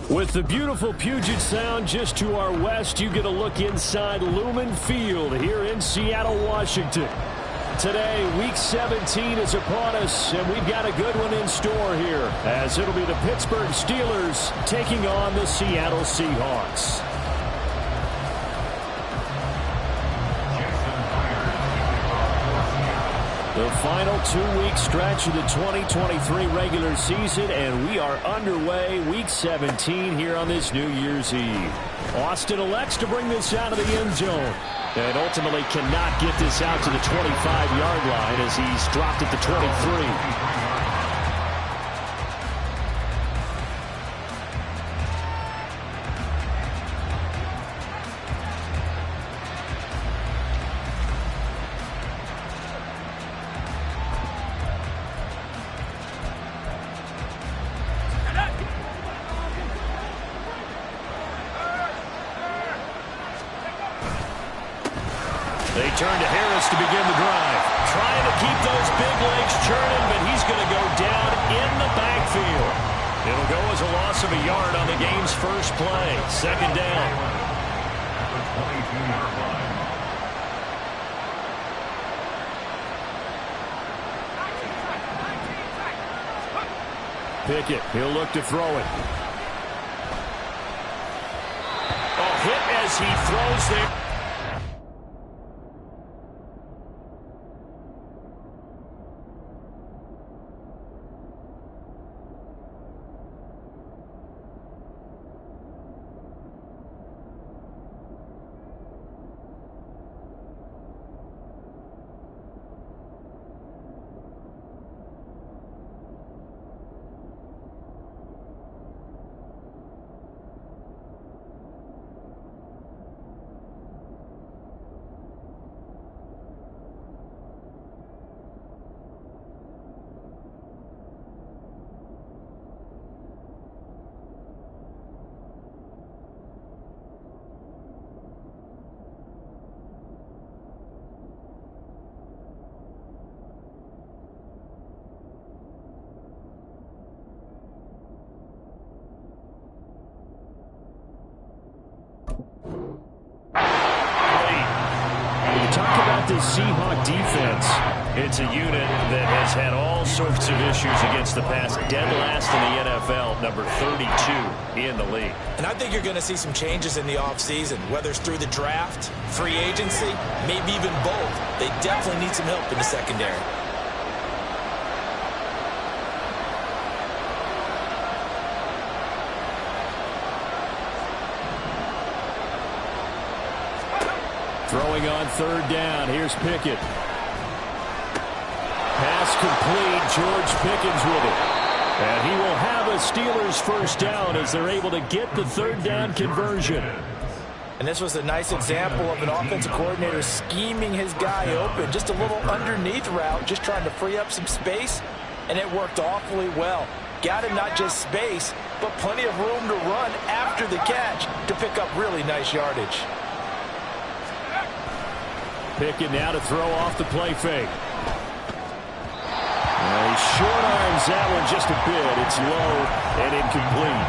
With the beautiful Puget Sound just to our west, you get a look inside Lumen Field here in Seattle, Washington. Today, Week 17 is upon us, and we've got a good one in store here, as it'll be the Pittsburgh Steelers taking on the Seattle Seahawks. The final 2-week stretch of the 2023 regular season, and we are underway Week 17 here on this New Year's Eve. Austin elects to bring this out of the end zone, and ultimately cannot get this out to the 25-yard line as he's dropped at the 23. They turn to Harris to begin the drive. Trying to keep those big legs churning, but he's going to go down in the backfield. It'll go as a loss of a yard on the game's first play. Second down. Pickett, he'll look to throw it. A hit as he throws there. The Seahawk defense, it's a unit that has had all sorts of issues against the pass. Dead last in the NFL, number 32 in the league. And I think you're going to see some changes in the offseason, whether it's through the draft, free agency, maybe even both. They definitely need some help in the secondary. Throwing on third down. Here's Pickett. Pass complete. George Pickens with it. And he will have a Steelers first down as they're able to get the third down conversion. And this was a nice example of an offensive coordinator scheming his guy open. Just a little underneath route, just trying to free up some space. And it worked awfully well. Got him not just space, but plenty of room to run after the catch to pick up really nice yardage. Pickett now to throw off the play fake. He short arms that one just a bit. It's low and incomplete.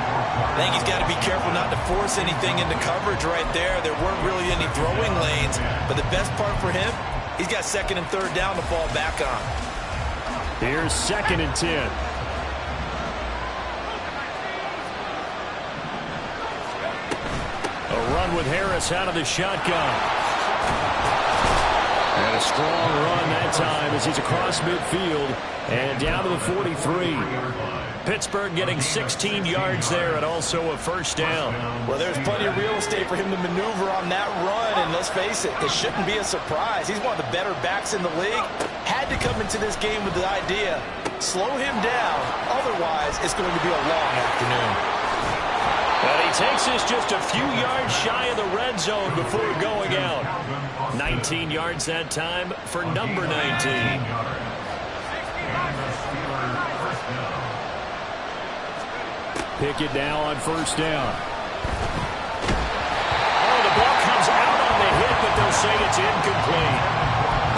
I think he's got to be careful not to force anything into coverage right there. There weren't really any throwing lanes, but the best part for him, he's got second and third down to fall back on. Here's 2nd and 10. A run with Harris out of the shotgun. And a strong run that time as he's across midfield and down to the 43. Pittsburgh getting 16 yards there and also a first down. Well, there's plenty of real estate for him to maneuver on that run, and let's face it, this shouldn't be a surprise. He's one of the better backs in the league. Had to come into this game with the idea, slow him down, otherwise it's going to be a long afternoon. And he takes us just a few yards shy of the red zone before going out. 19 yards that time for number 19. Pickett now on first down. Oh, the ball comes out on the hit, but they'll say it's incomplete.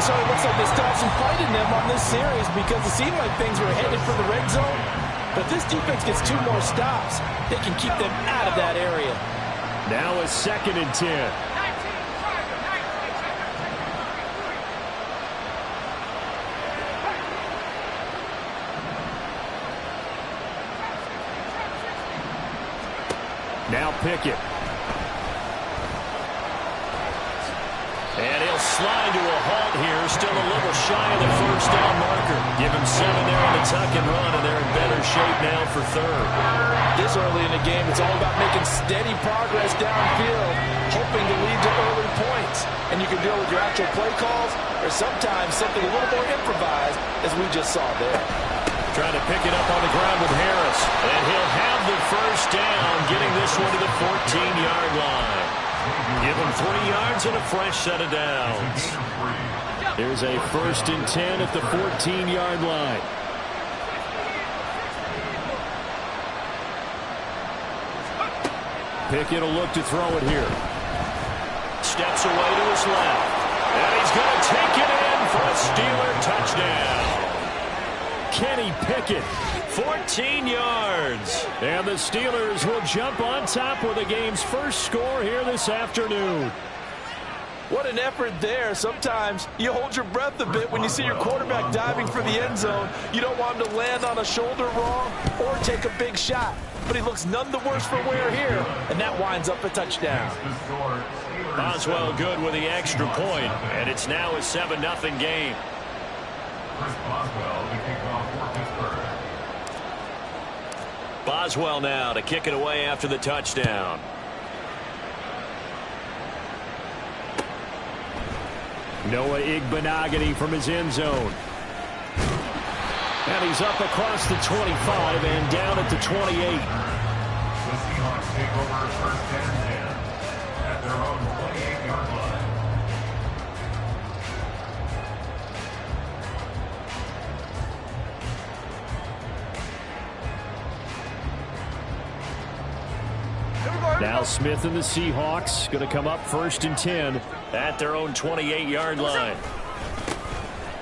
So it looks like they still have some fight in them on this series because it seemed like things were headed for the red zone. But if this defense gets 2 more stops, they can keep them out of that area. Now a 2nd and 10. Now Pickett. And he'll slide to a halt here. Still a little shy of the first down marker. Give him 7 there on the tuck and run, and they're in better shape now for 3rd. This early in the game, it's all about making steady progress downfield, hoping to lead to early points. And you can deal with your actual play calls or sometimes something a little more improvised, as we just saw there. Trying to pick it up on the ground with Harris. And he'll have the first down, getting this one to the 14-yard line. Give him 3 yards and a fresh set of downs. Here's a 1st and 10 at the 14-yard line. Pickett will look to throw it here. Steps away to his left. And he's going to take it in for a Steeler touchdown. Kenny Pickett, 14 yards. And the Steelers will jump on top with the game's first score here this afternoon. What an effort there. Sometimes you hold your breath a bit when you see your quarterback diving for the end zone. You don't want him to land on a shoulder wrong or take a big shot. But he looks none the worse for wear here, and that winds up a touchdown. Boswell good with the extra point, and it's now a 7-0 game. Boswell now to kick it away after the touchdown. Noah Igbenogany from his end zone. And he's up across the 25 and down at the 28. The Seahawks take over 1st and 10 at their own 28-yard line. Now Smith and the Seahawks going to come up 1st and 10 at their own 28-yard line.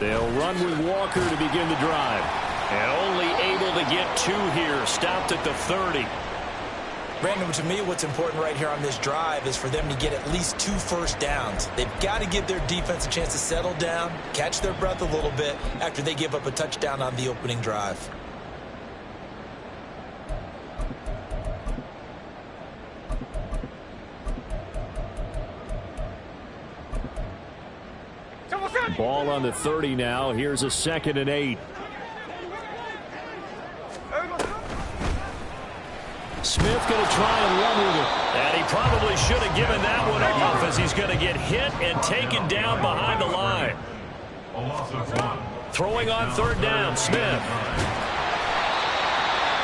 They'll run with Walker to begin the drive. And only able to get 2 here. Stopped at the 30. Brandon, to me, what's important right here on this drive is for them to get at least 2 first downs. They've got to give their defense a chance to settle down, catch their breath a little bit after they give up a touchdown on the opening drive. Ball on the 30 now. Here's a 2nd and 8. Smith going to try and run with it. And he probably should have given that one off as he's going to get hit and taken down behind the line. Throwing on 3rd down, Smith.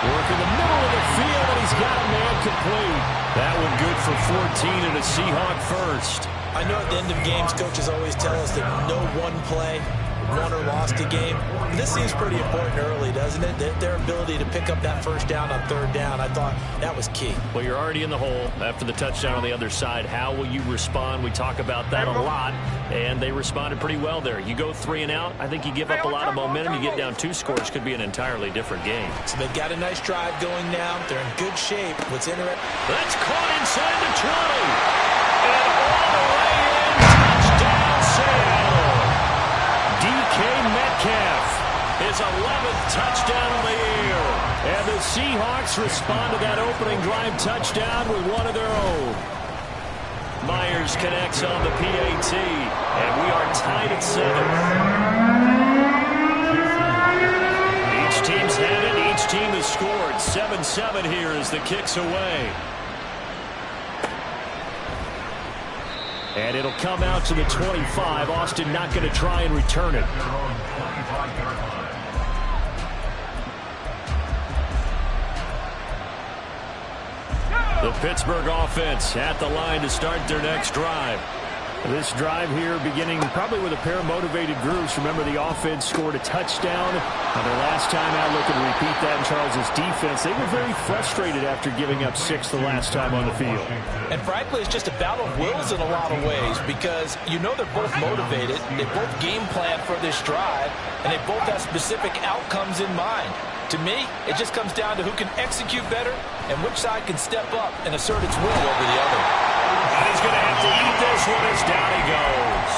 Working the middle of the field, and he's got a man complete. That one good for 14 and a Seahawk first. I know at the end of games, coaches always tell us that no one play won or lost a game. But this seems pretty important early, doesn't it? Their ability to pick up that first down on 3rd down, I thought that was key. Well, you're already in the hole after the touchdown on the other side. How will you respond? We talk about that a lot, and they responded pretty well there. You go 3 and out, I think you give up a lot of momentum. You get down 2 scores, could be an entirely different game. So they've got a nice drive going now. They're in good shape. What's interesting? That's caught inside the 20. And all the way in, touchdown Seattle. DK Metcalf, his 11th touchdown of the year. And the Seahawks respond to that opening drive touchdown with one of their own. Myers connects on the PAT, and we are tied at 7. Each team's had it, each team has scored. 7-7 here as the kick's away. And it'll come out to the 25. Austin not going to try and return it. The Pittsburgh offense at the line to start their next drive. This drive here beginning probably with a pair of motivated groups. Remember, the offense scored a touchdown on their last time out, looking to repeat that in Charles's defense. They were very frustrated after giving up 6 the last time on the field. And frankly, it's just a battle of wills in a lot of ways because you know they're both motivated. They both game plan for this drive, and they both have specific outcomes in mind. To me, it just comes down to who can execute better and which side can step up and assert its will over the other. And he's going to have to eat this one as down he goes.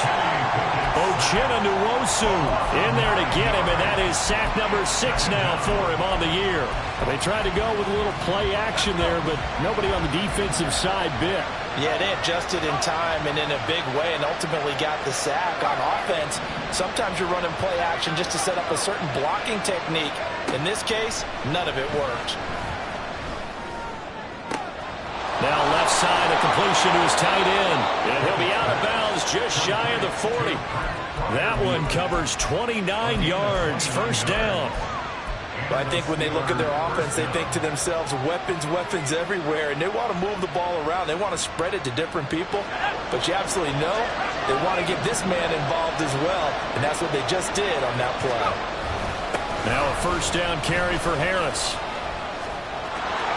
Uchenna Nwosu in there to get him, and that is sack number 6 now for him on the year. They tried to go with a little play action there, but nobody on the defensive side bit. Yeah, they adjusted in time and in a big way and ultimately got the sack. On offense, sometimes you're running play action just to set up a certain blocking technique. In this case, none of it worked. Now left side, a completion to his tight end. And he'll be out of bounds just shy of the 40. That one covers 29 yards. First down. But I think when they look at their offense, they think to themselves, weapons, weapons everywhere. And they want to move the ball around. They want to spread it to different people. But you absolutely know they want to get this man involved as well. And that's what they just did on that play. Now a first down carry for Harris.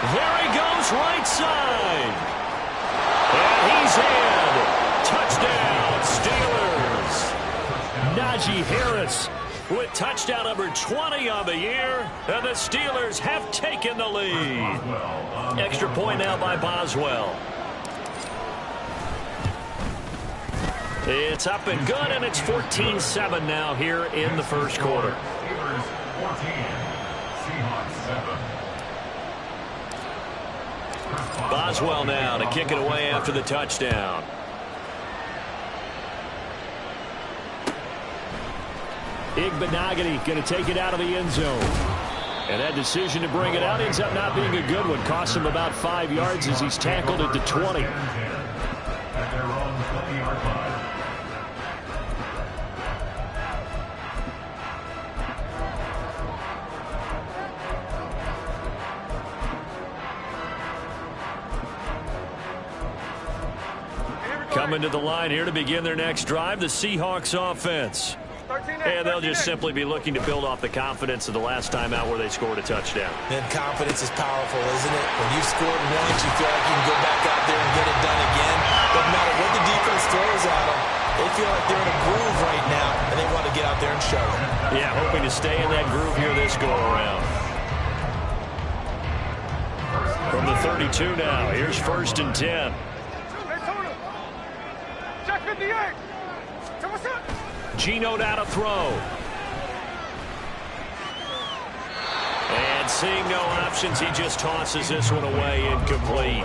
There he goes, right side. And he's in. Touchdown, Steelers. Najee Harris with touchdown number 20 on the year. And the Steelers have taken the lead. Extra point now by Boswell. It's up and good, and it's 14-7 now here in the first quarter. Steelers 14, Seahawks 7. Boswell now to kick it away after the touchdown. Igbenogany going to take it out of the end zone. And that decision to bring it out ends up not being a good one. Costs him about 5 yards as he's tackled at the 20. At their own 20-yard line. Coming to the line here to begin their next drive, the Seahawks offense. And they'll just simply be looking to build off the confidence of the last time out where they scored a touchdown. And confidence is powerful, isn't it? When you've scored once, you feel like you can go back out there and get it done again. Doesn't matter what the defense throws at them. They feel like they're in a groove right now, and they want to get out there and show it. Yeah, hoping to stay in that groove here this go-around. From the 32 now, here's 1st and 10. Check 58. Geno down to throw. And seeing no options, he just tosses this one away, incomplete.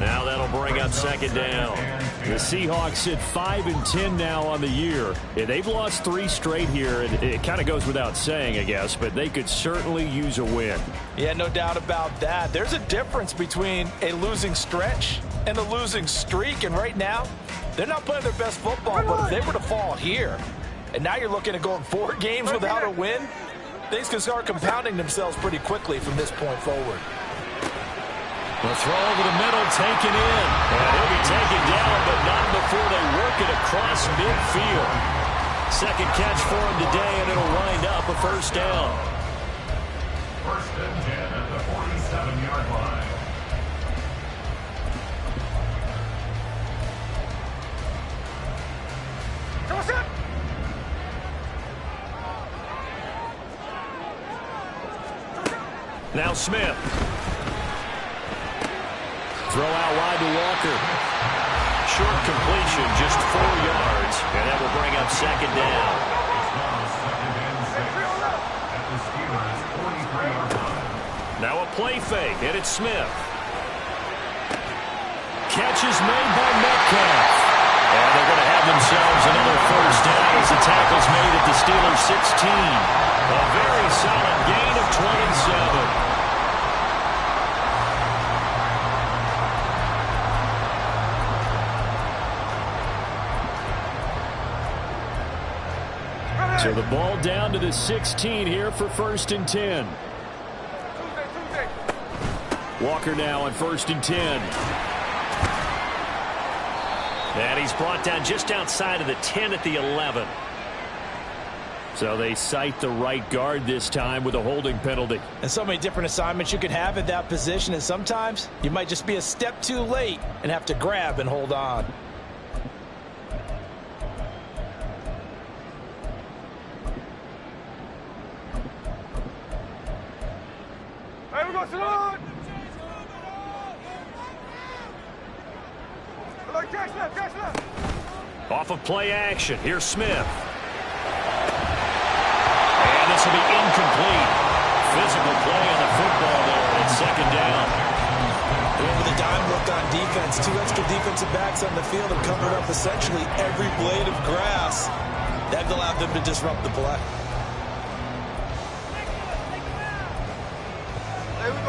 Now that'll bring up 2nd down. The Seahawks sit 5-10 now on the year. Yeah, they've lost 3 straight here. It kind of goes without saying, I guess, but they could certainly use a win. Yeah, no doubt about that. There's a difference between a losing stretch and a losing streak, and right now, they're not playing their best football, but if they were to fall here, and now you're looking at going 4 games without a win, things can start compounding themselves pretty quickly from this point forward. The throw over the middle, taken in. And he'll be taken down, but not before they work it across midfield. 2nd catch for him today, and it'll wind up a 1st down. 1st and 10 at the 47-yard line. Now Smith. Throw out wide to Walker. Short completion, just 4 yards. And that will bring up 2nd down. It's now 2nd and 6 at the Steelers' 43-yard line. Now a play fake, and it's Smith. Catch is made by Metcalf. And they're going to have themselves another 1st down as the tackle's made at the Steelers' 16. A very solid gain of 27. So the ball down to the 16 here for 1st and 10. Walker now on 1st and 10. And he's brought down just outside of the 10 at the 11. So they cite the right guard this time with a holding penalty. And so many different assignments you could have at that position, and sometimes you might just be a step too late and have to grab and hold on. Off of play action. Here's Smith. And this will be incomplete. Physical play on the football there. It's second down. With the dime look on defense, 2 extra defensive backs on the field have covered up essentially every blade of grass. That allowed them to disrupt the play.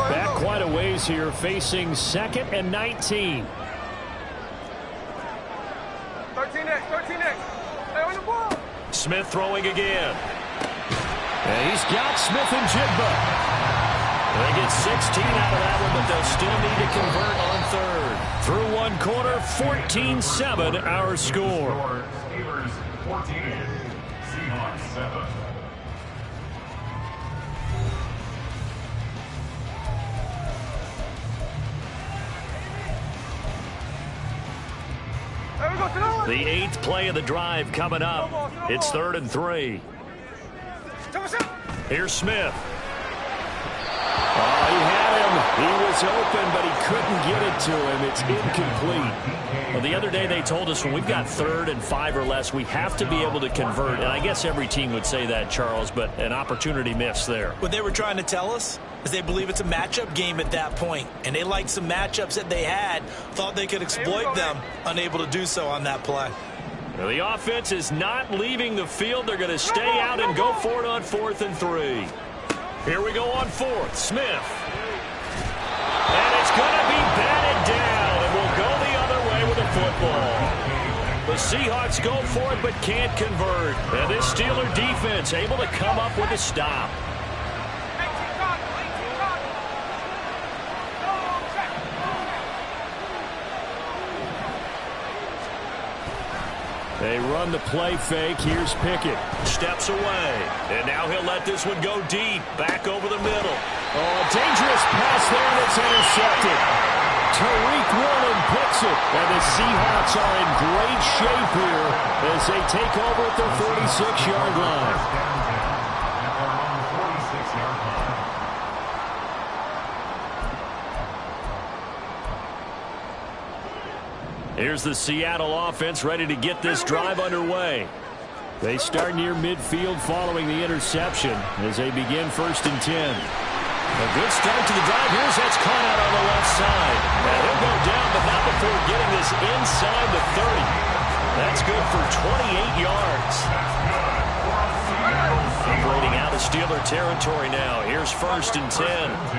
Back quite a ways here, facing 2nd and 19. 13X. Hey, on the ball. Smith throwing again. And he's got Smith and Jigba. They get 16 out of that one, but they'll still need to convert on 3rd. Through one quarter, 14-7 our score. Steelers 14, Seahawks 7. The 8th play of the drive coming up. It's 3rd and 3. Here's Smith. Oh, he had him. He was open, but he couldn't get it to him. It's incomplete. Well, the other day they told us when we've got 3rd and 5 or less, we have to be able to convert. And I guess every team would say that, Charles, but an opportunity missed there. What they were trying to tell us is they believe it's a matchup game at that point. And they liked some matchups that they had, thought they could exploit them, unable to do so on that play. Now, the offense is not leaving the field. They're going to stay out and go for it on 4th and 3. Here we go on 4th. Smith. And it's going to be batted down, and we'll go the other way with the football. The Seahawks go for it but can't convert. And this Steeler defense able to come up with a stop. They run the play fake. Here's Pickett. Steps away. And now he'll let this one go deep. Back over the middle. Oh, a dangerous pass there that's intercepted. Tariq Woolen picks it. And the Seahawks are in great shape here as they take over at their 46-yard line. At their own 46-yard line. Here's the Seattle offense ready to get this drive underway. They start near midfield following the interception as they begin 1st and 10. A good start to the drive. Here's that's caught out on the left side. And he'll go down, but not before getting this inside the 30. That's good for 28 yards. Operating out of Steeler territory now. Here's 1st and 10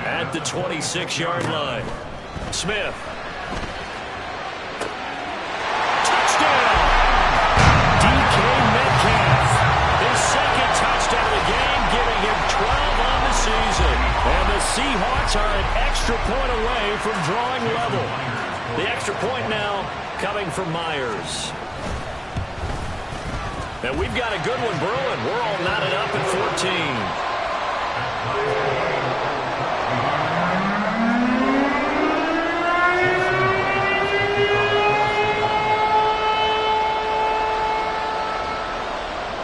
at the 26-yard line. Smith. And the Seahawks are an extra point away from drawing level. The extra point now coming from Myers. And we've got a good one brewing. We're all knotted up at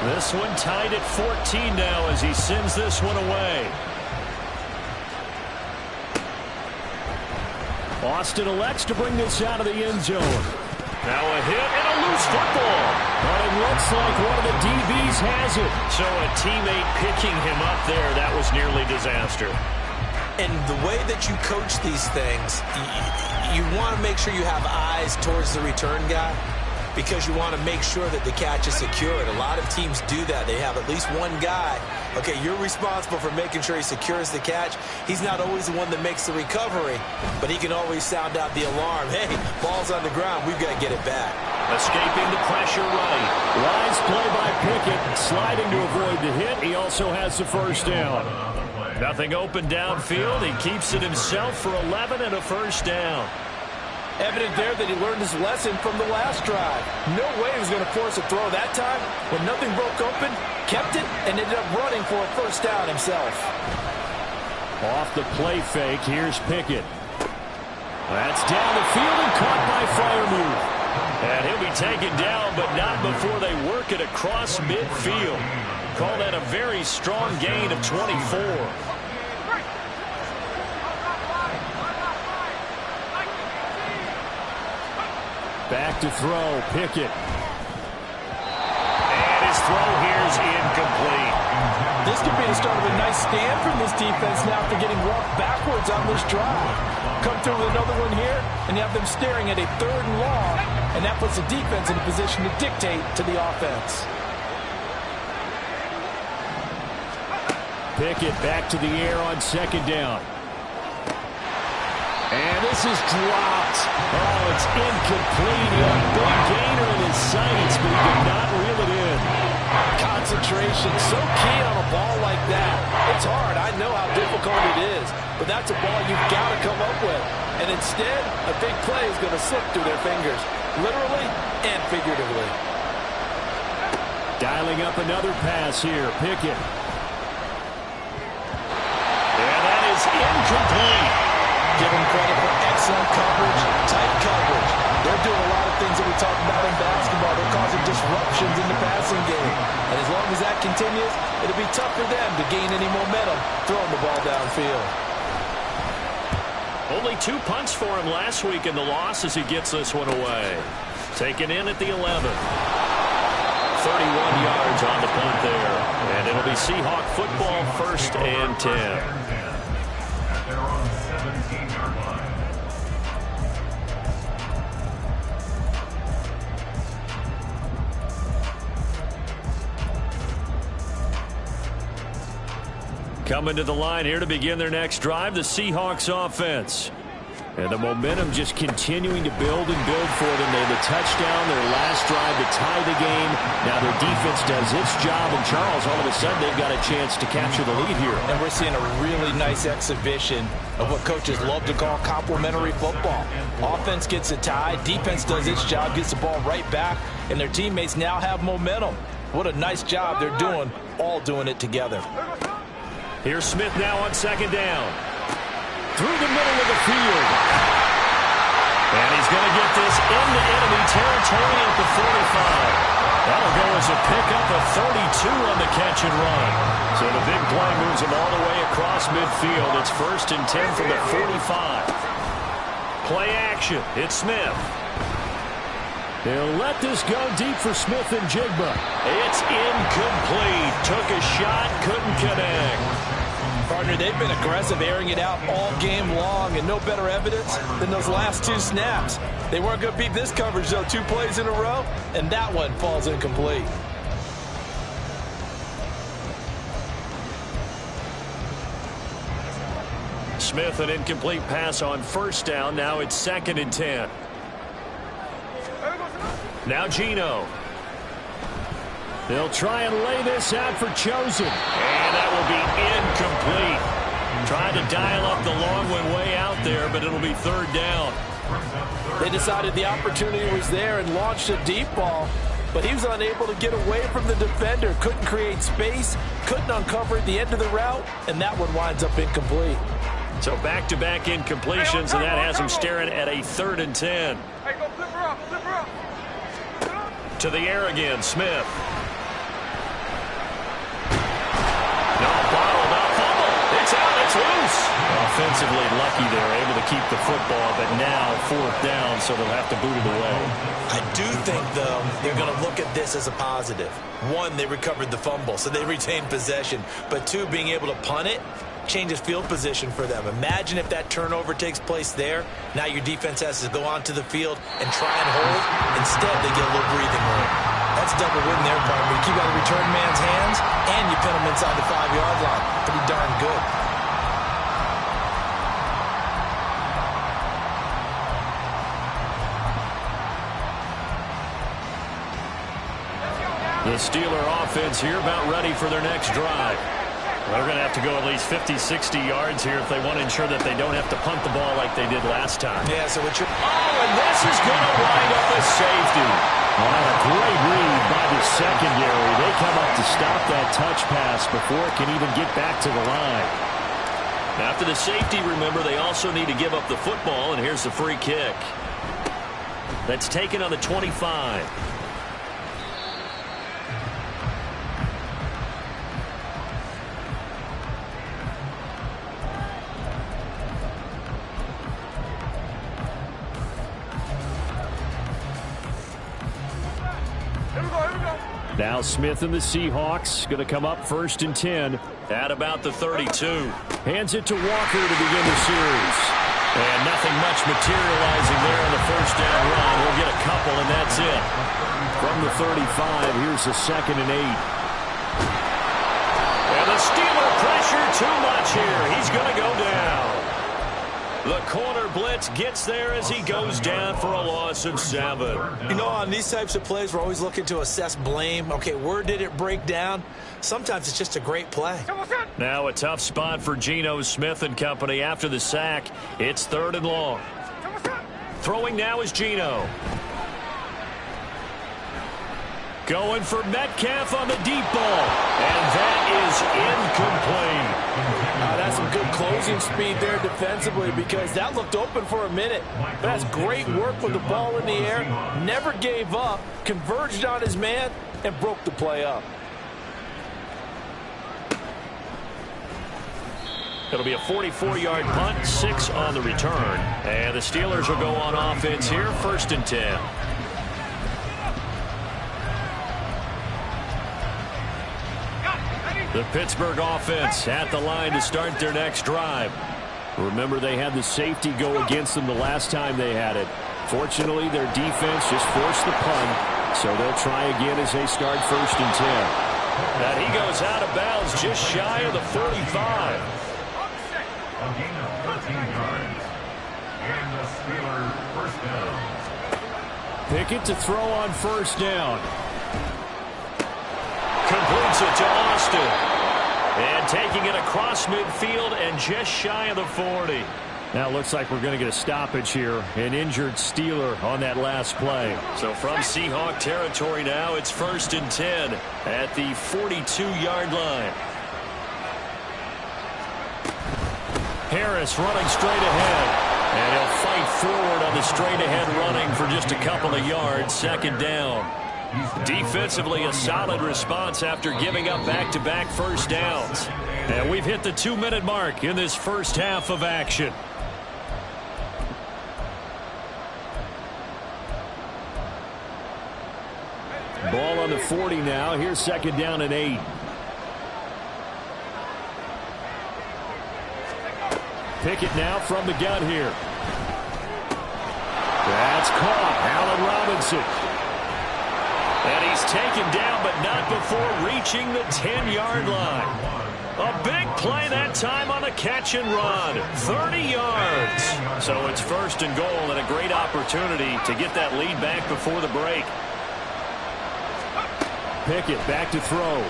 14. This one tied at 14 now as he sends this one away. Austin elects to bring this out of the end zone. Now a hit and a loose football. But it looks like one of the DBs has it. So a teammate picking him up there, that was nearly disaster. And the way that you coach these things, you want to make sure you have eyes towards the return guy, because you want to make sure that the catch is secured. A lot of teams do that. They have at least one guy. Okay, you're responsible for making sure he secures the catch. He's not always the one that makes the recovery, but he can always sound out the alarm. Hey, ball's on the ground. We've got to get it back. Escaping the pressure right. Wise play by Pickett. Sliding to avoid the hit. He also has the 1st down. Nothing open downfield. He keeps it himself for 11 and a 1st down. Evident there that he learned his lesson from the last drive. No way he was going to force a throw that time. When nothing broke open, kept it, and ended up running for a 1st down himself. Off the play fake, here's Pickett. That's down the field and caught by Freiermuth. And he'll be taken down, but not before they work it across midfield. Call that a very strong gain of 24. Back to throw, Pickett. And his throw here is incomplete. This could be the start of a nice stand from this defense now after getting walked backwards on this drive. Come through with another one here, and you have them staring at a 3rd and long, and that puts the defense in a position to dictate to the offense. Pickett back to the air on 2nd down. And this is dropped. Oh, it's incomplete. He had a big gainer in his sights, but he did not reel it in. Concentration, so key on a ball like that. It's hard. I know how difficult it is, but that's a ball you've got to come up with. And instead, a big play is going to slip through their fingers, literally and figuratively. Dialing up another pass here, Pickett. And that is incomplete. Give them credit for excellent coverage, tight coverage. They're doing a lot of things that we talk about in basketball. They're causing disruptions in the passing game. And as long as that continues, it'll be tough for them to gain any momentum throwing the ball downfield. Only 2 punts for him last week in the loss as he gets this one away. Taken in at the 11. 31 yards on the punt there. And it'll be Seahawk football, 1st and 10. They're on the 17-yard line. Coming to the line here to begin their next drive, the Seahawks offense. And the momentum just continuing to build and build for them. They had the touchdown, their last drive to tie the game. Now their defense does its job, and Charles, all of a sudden, they've got a chance to capture the lead here. And we're seeing a really nice exhibition of what coaches love to call complementary football. Offense gets a tie, defense does its job, gets the ball right back, and their teammates now have momentum. What a nice job they're doing, all doing it together. Here's Smith now on 2nd down. Through the middle of the field. And he's going to get this into enemy territory at the 45. That'll go as a pickup of 32 on the catch and run. So the big play moves him all the way across midfield. It's 1st and 10 from the 45. Play action. It's Smith. They'll let this go deep for Smith and Jigba. It's incomplete. Took a shot, couldn't connect. Partner, they've been aggressive, airing it out all game long, and no better evidence than those last 2 snaps. They weren't going to beat this coverage, though. 2 plays in a row, and that one falls incomplete. Smith, an incomplete pass on 1st down. Now it's 2nd and 10. Now Geno. They'll try and lay this out for Chosen. And that will be incomplete. Trying to dial up the long one way out there, but it'll be 3rd down. They decided the opportunity was there and launched a deep ball, but he was unable to get away from the defender. Couldn't create space, couldn't uncover at the end of the route, and that one winds up incomplete. So back-to-back incompletions, and that has him staring at a 3rd and 10. Hey, go flip her up, flip her up. To the air again, Smith. No, bottled up, fumble. It's out, it's loose. Offensively lucky they're able to keep the football, but now 4th down, so they'll have to boot it away. I do think, though, they're going to look at this as a positive. 1, they recovered the fumble, so they retained possession. But 2, being able to punt it changes field position for them. Imagine if that turnover takes place there. Now your defense has to go onto the field and try and hold. Instead, they get a little breathing room. That's double win there, partner. You keep out of the return man's hands, and you pin them inside the 5-yard line. Pretty darn good. The Steeler offense here about ready for their next drive. They're going to have to go at least 50, 60 yards here if they want to ensure that they don't have to punt the ball like they did last time. Yeah, so what you're... Oh, and this is going to wind up a safety. Oh, a great read by the secondary. They come up to stop that touch pass before it can even get back to the line. After the safety, remember, they also need to give up the football, and here's the free kick. That's taken on the 25. Now Smith and the Seahawks going to come up 1st and 10. At about the 32. Hands it to Walker to begin the series. And nothing much materializing there on the first down run. We'll get a couple, and that's it. From the 35, here's a 2nd and 8. And the Steeler pressure too much here. He's going to go down. The corner blitz gets there as he goes down for a loss of 7. You know, on these types of plays, we're always looking to assess blame. Okay, where did it break down? Sometimes it's just a great play. Now a tough spot for Geno Smith and company after the sack. It's 3rd and long. Throwing now is Geno. Going for Metcalf on the deep ball. And that is incomplete. That's some good closing speed there defensively because that looked open for a minute. But that's great work with the ball in the air. Never gave up, converged on his man, and broke the play up. It'll be a 44-yard punt, 6 on the return. And the Steelers will go on offense here, 1st and 10. The Pittsburgh offense at the line to start their next drive. Remember, they had the safety go against them the last time they had it. Fortunately, their defense just forced the punt, so they'll try again as they start 1st and 10. And he goes out of bounds just shy of the 45. A gain of 13 yards. And the Steelers first down. Pickett to throw on 1st down. Completes it to Austin. And taking it across midfield and just shy of the 40. Now it looks like we're going to get a stoppage here. An injured Steeler on that last play. So from Seahawk territory now, it's 1st and 10 at the 42-yard line. Harris running straight ahead. And he'll fight forward on the straight-ahead running for just a couple of yards. 2nd down. Defensively, a solid response after giving up back-to-back first downs. And we've hit the 2-minute mark in this first half of action. Ball on the 40 now. Here's 2nd down and 8. Pickett now from the gun here. That's caught. Allen Robinson. And he's taken down, but not before reaching the 10-yard line. A big play that time on a catch and run. 30 yards. So it's 1st and goal and a great opportunity to get that lead back before the break. Pickett back to throw.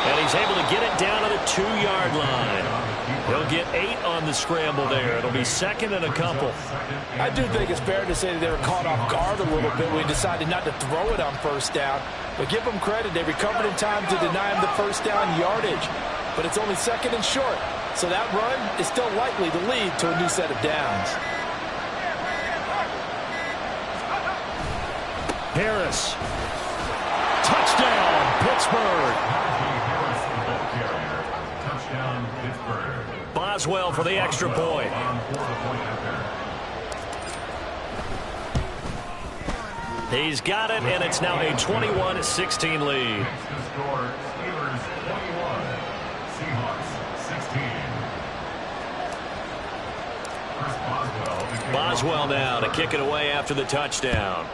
And he's able to get it down to the 2-yard line. He'll get 8 on the scramble there. It'll be 2nd and a couple. I do think it's fair to say that they were caught off guard a little bit when we decided not to throw it on 1st down. But give them credit. They recovered in time to deny him the 1st down yardage. But it's only 2nd and short. So that run is still likely to lead to a new set of downs. Harris. Touchdown, Pittsburgh. Touchdown, Pittsburgh. Boswell for the extra point. He's got it, and it's now a 21-16 lead. Next to score, Steelers 21, Seahawks 16. First Boswell now to kick it away after the touchdown.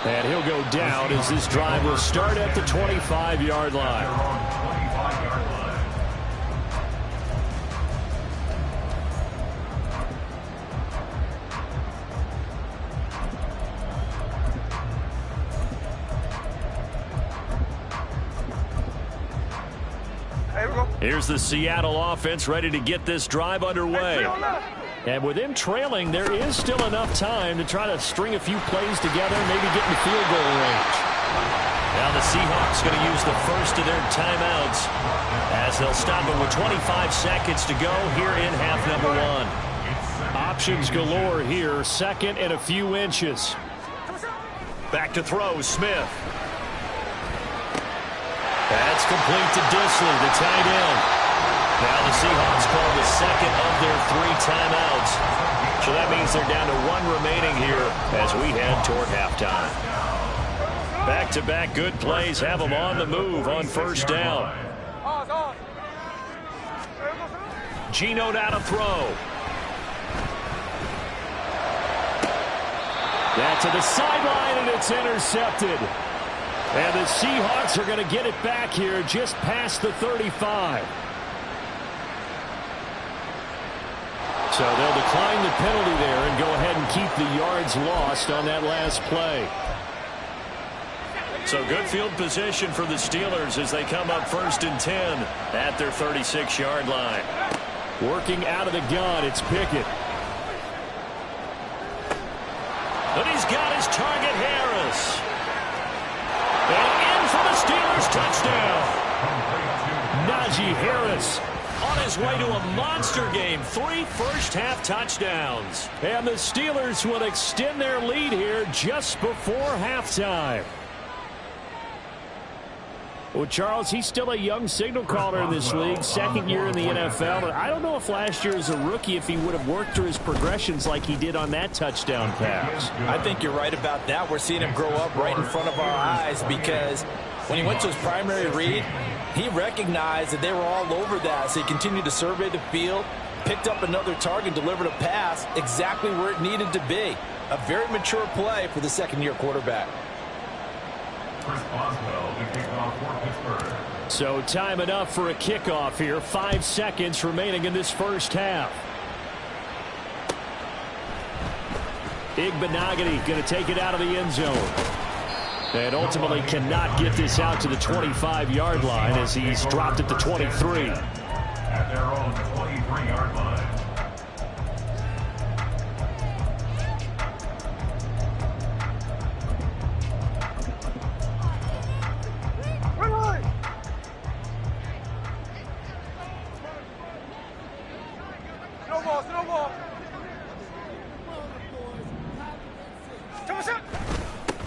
And he'll go down as this drive will start at the 25-yard line. Here's the Seattle offense ready to get this drive underway. And with them trailing, there is still enough time to try to string a few plays together and maybe get in the field goal range. Now the Seahawks going to use the first of their timeouts as they'll stop it with 25 seconds to go here in half number one. Options galore here, 2nd and a few inches. Back to throw, Smith. That's complete to Dissly, the tight end. Now the Seahawks call the second of their 3 timeouts. So that means they're down to 1 remaining here as we head toward halftime. Back-to-back good plays have them on the move on first down. Geno now to throw. That's to the sideline, and it's intercepted. And the Seahawks are going to get it back here just past the 35. So they'll decline the penalty there and go ahead and keep the yards lost on that last play. So good field position for the Steelers as they come up 1st and 10 at their 36-yard line. Working out of the gun, it's Pickett. And he's got his target, Harris. And in for the Steelers, touchdown. Najee Harris on his way to a monster game. 3 first-half touchdowns. And the Steelers will extend their lead here just before halftime. Well, Charles, he's still a young signal caller in this league, 2nd year in the NFL. And I don't know if last year as a rookie if he would have worked through his progressions like he did on that touchdown pass. I think you're right about that. We're seeing him grow up right in front of our eyes because when he went to his primary read, he recognized that they were all over that. So he continued to survey the field, picked up another target, delivered a pass exactly where it needed to be. A very mature play for the 2nd-year quarterback. Chris Boswell, the kickoff for Pittsburgh. So time enough for a kickoff here. 5 seconds remaining in this first half. Igbenogany going to take it out of the end zone. And ultimately cannot get this out to the 25-yard line as he's dropped at the 23. At their own 23-yard line.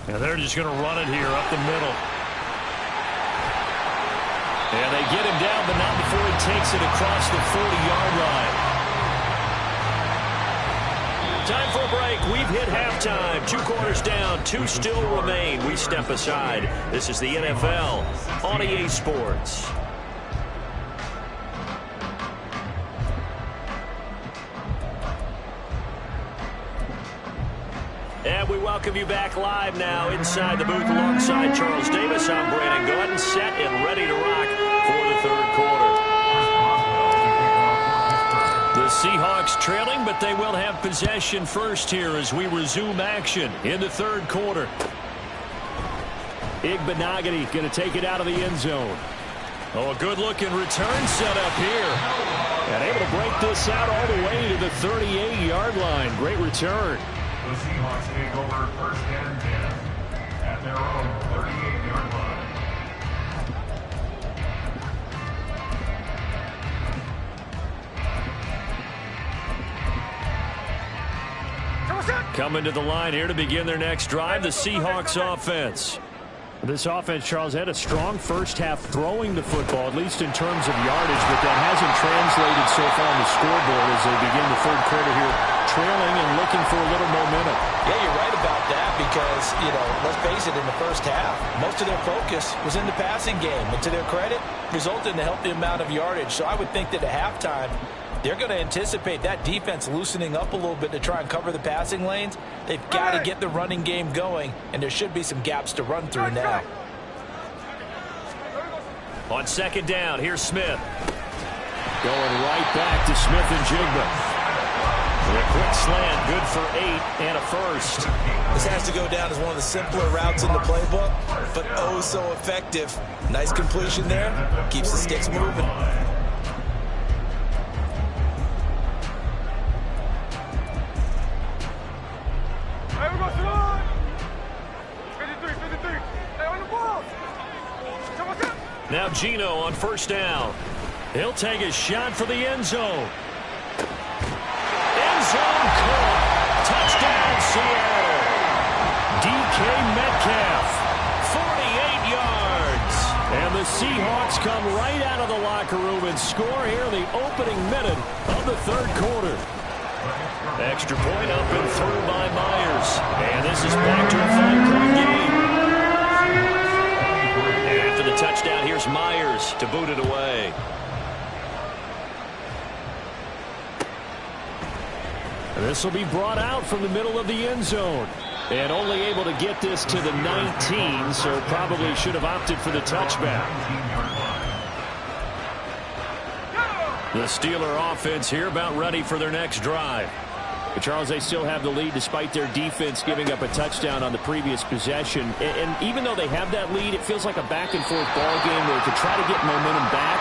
And they're just going to run it here up the middle. And they get him down, but not before he takes it across the 40-yard line. Time for a break. We've hit halftime. 2 quarters down. 2 still remain. We step aside. This is the NFL on EA Sports. And we welcome you back live now inside the booth alongside Charles Davis. I'm Brandon Gaudin, set and ready to rock for the 3rd quarter. The Seahawks trailing, but they will have possession first here as we resume action in the 3rd quarter. Igbenogany going to take it out of the end zone. Oh, a good-looking return set up here. And able to break this out all the way to the 38-yard line. Great return. The Seahawks take over 1st and 10 at their own 38-yard line. Coming to the line here to begin their next drive, the Seahawks offense. This offense, Charles, had a strong first half throwing the football, at least in terms of yardage, but that hasn't translated so far on the scoreboard as they begin the 3rd quarter here, trailing and looking for a little momentum. Yeah, you're right about that because, let's face it, in the first half, most of their focus was in the passing game. And to their credit, resulted in a healthy amount of yardage. So I would think that at halftime, they're going to anticipate that defense loosening up a little bit to try and cover the passing lanes. They've got to get the running game going, and there should be some gaps to run through now. On 2nd down, here's Smith. Going right back to Smith and Jigba. And a quick slant, good for 8 and a first. This has to go down as one of the simpler routes in the playbook, but oh so effective. Nice completion there. Keeps the sticks moving. Now Geno on 1st down. He'll take a shot for the end zone. End zone caught. Touchdown Seattle. DK Metcalf, 48 yards. And the the Seahawks come right out of the locker room and score here in the opening minute of the third quarter. Extra point up and through by Myers. And this is back to a 5-point game. And after the touchdown, here's Myers to boot it away. This will be brought out from the middle of the end zone. And only able to get this to the 19, so probably should have opted for the touchback. The Steeler offense here about ready for their next drive. But Charles, they still have the lead despite their defense giving up a touchdown on the previous possession. And even though they have that lead, it feels like a back-and-forth ball game where to try to get momentum back,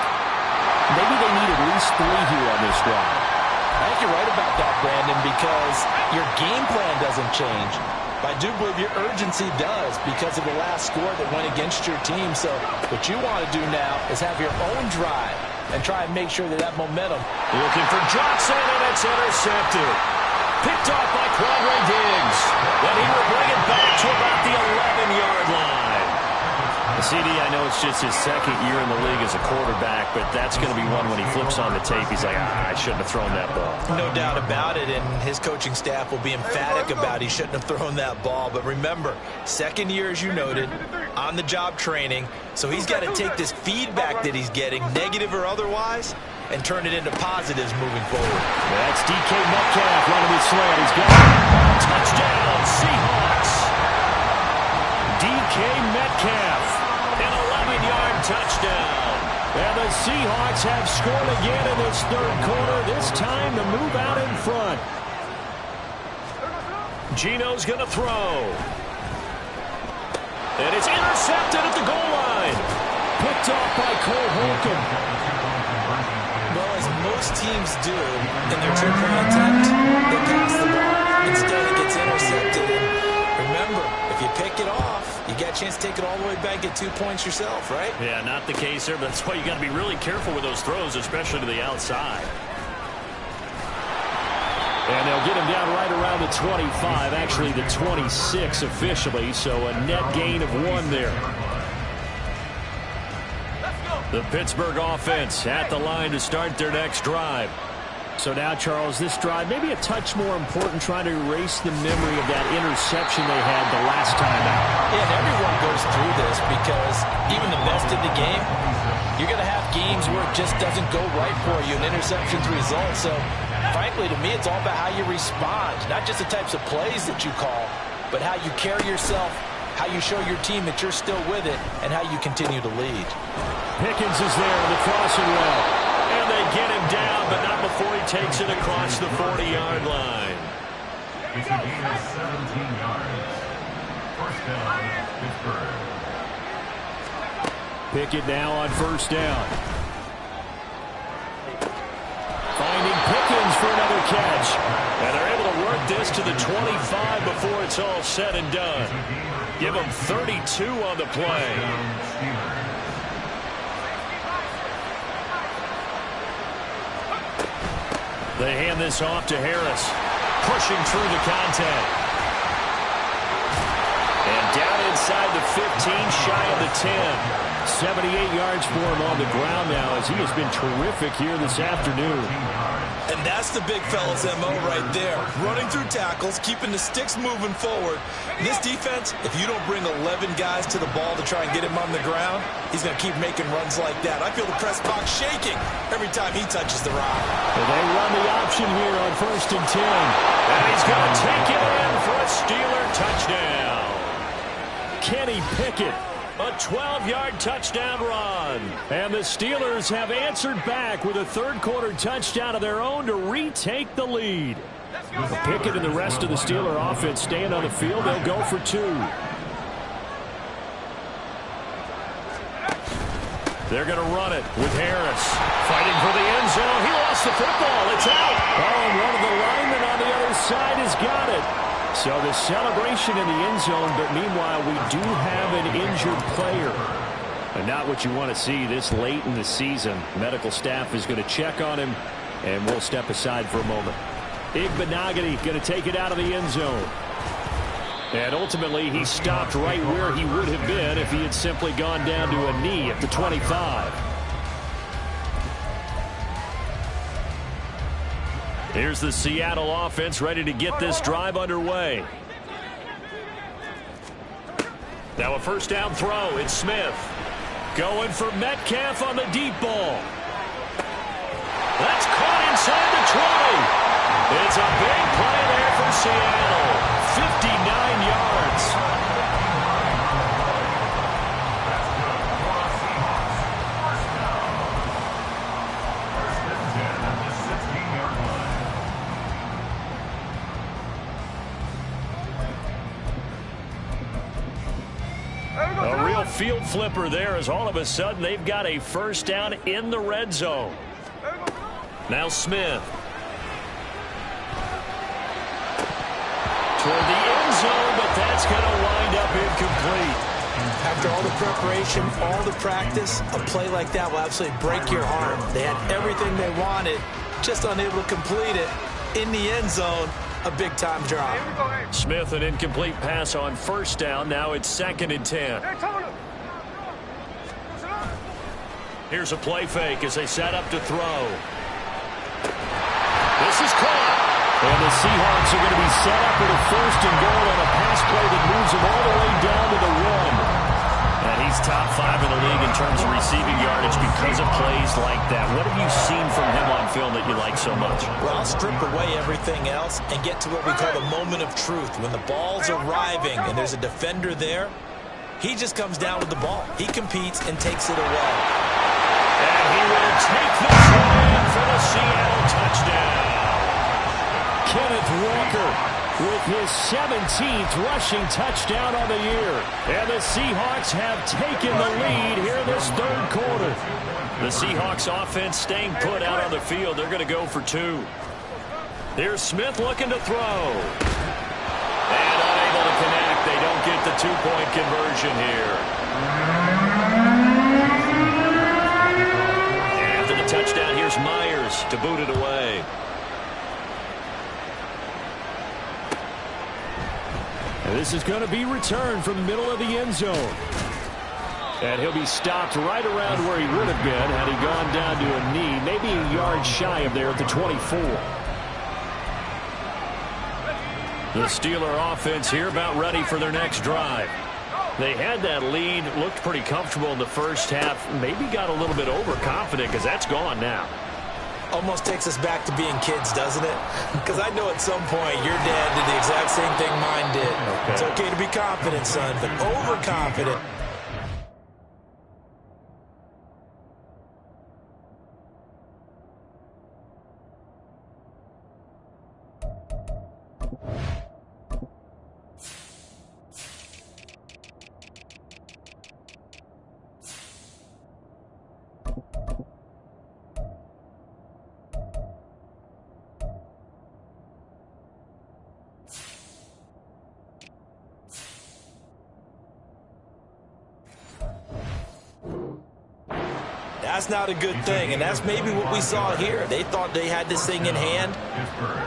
maybe they need at least 3 here on this drive. I think you're right about that, Brandon, because your game plan doesn't change. But I do believe your urgency does because of the last score that went against your team. So what you want to do now is have your own drive and try and make sure that that momentum. Looking for Johnson, and it's intercepted. Picked off by Quandre Diggs. And he will bring it back to about the 11-yard line. CD, I know it's just his second year in the league as a quarterback, but that's going to be one when he flips on the tape, he's like, I shouldn't have thrown that ball. No doubt about it, and his coaching staff will be emphatic about he shouldn't have thrown that ball. But remember, second year, as you noted, on-the-job training, so he's got to take this feedback that he's getting, negative or otherwise, and turn it into positives moving forward. That's DK Metcalf running his slant. He's got it. Touchdown, Seahawks. DK Metcalf. An 11-yard touchdown. And the Seahawks have scored again in this third quarter, this time to move out in front. Geno's going to throw. And it's intercepted at the goal line. Picked off by Cole Holcomb. Well, as most teams do in their two-point attempt, they pass the ball. Instead, it gets intercepted. And remember, if you pick it off, you got a chance to take it all the way back, get 2 points yourself, right? Yeah, not the case there, but that's why you got to be really careful with those throws, especially to the outside. And they'll get him down right around the 25, actually the 26 officially, so a net gain of 1 there. The Pittsburgh offense at the line to start their next drive. So now, Charles, this drive maybe a touch more important, trying to erase the memory of that interception they had the last time out. Yeah, and everyone goes through this because even the best in the game, you're going to have games where it just doesn't go right for you, and interceptions result. So, frankly, to me, it's all about how you respond, not just the types of plays that you call, but how you carry yourself, how you show your team that you're still with it, and how you continue to lead. Pickens is there in the crossing route. And they get him down, but not before he takes it across the 40-yard line. It's a gain of 17 yards. First down, Pittsburgh. Pickett now on first down. Finding Pickens for another catch. And they're able to work this to the 25 before it's all said and done. Give them 32 on the play. They hand this off to Harris. Pushing through the contact. And down inside the 15, shy of the 10. 78 yards for him on the ground now as he has been terrific here this afternoon. And that's the big fella's MO right there. Running through tackles, keeping the sticks moving forward. This defense, if you don't bring 11 guys to the ball to try and get him on the ground, he's going to keep making runs like that. I feel the press box shaking every time he touches the rock. And they run the option here on 1st and 10. And he's going to take it in for a Steeler touchdown. Kenny Pickett. A 12-yard touchdown run. And the Steelers have answered back with a third-quarter touchdown of their own to retake the lead. Pickett and the rest of the Steeler offense staying on the field. They'll go for 2. They're going to run it with Harris. Fighting for the end zone. He lost the football. It's out. Oh, and one of the linemen on the other side has got it. So the celebration in the end zone, but meanwhile we do have an injured player. And not what you want to see this late in the season. Medical staff is going to check on him, and we'll step aside for a moment. Igbinoghene going to take it out of the end zone. And ultimately, he stopped right where he would have been if he had simply gone down to a knee at the 25. Here's the Seattle offense ready to get this drive underway. Now a first down throw. It's Smith. Going for Metcalf on the deep ball. That's caught inside the 20. It's a big play there for Seattle. 59 yards. A real field flipper there as all of a sudden they've got a first down in the red zone. Now Smith. Toward the end zone, but that's going to wind up incomplete. After all the preparation, all the practice, a play like that will absolutely break your heart. They had everything they wanted, just unable to complete it. In the end zone, a big-time drop. Smith, an incomplete pass on first down. Now it's 2nd and 10. Here's a play fake as they set up to throw. This is caught. And the Seahawks are going to be set up with a 1st and goal on a pass play that moves them all the way down to the 1. And he's top 5 in the league in terms of receiving yardage because of plays like that. What have you seen from him on film that you like so much? Well, strip away everything else and get to what we call the moment of truth. When the ball's arriving and there's a defender there, he just comes down with the ball. He competes and takes it away. And he will take this one in for the Seattle touchdown. Kenneth Walker with his 17th rushing touchdown on the year. And the Seahawks have taken the lead here in this 3rd quarter. The Seahawks offense staying put out on the field. They're going to go for 2. Here's Smith looking to throw. And unable to connect. They don't get the 2-point conversion here. And after the touchdown, here's Myers to boot it away. And this is going to be returned from the middle of the end zone. And he'll be stopped right around where he would have been had he gone down to a knee, maybe a yard shy of there at the 24. The Steeler offense here about ready for their next drive. They had that lead, looked pretty comfortable in the first half, maybe got a little bit overconfident because that's gone now. Almost takes us back to being kids, doesn't it? Because I know at some point your dad did the exact same thing mine did. Okay. It's okay to be confident, son, but overconfident. That's not a good thing, and that's maybe what we saw here. They thought they had this thing in hand,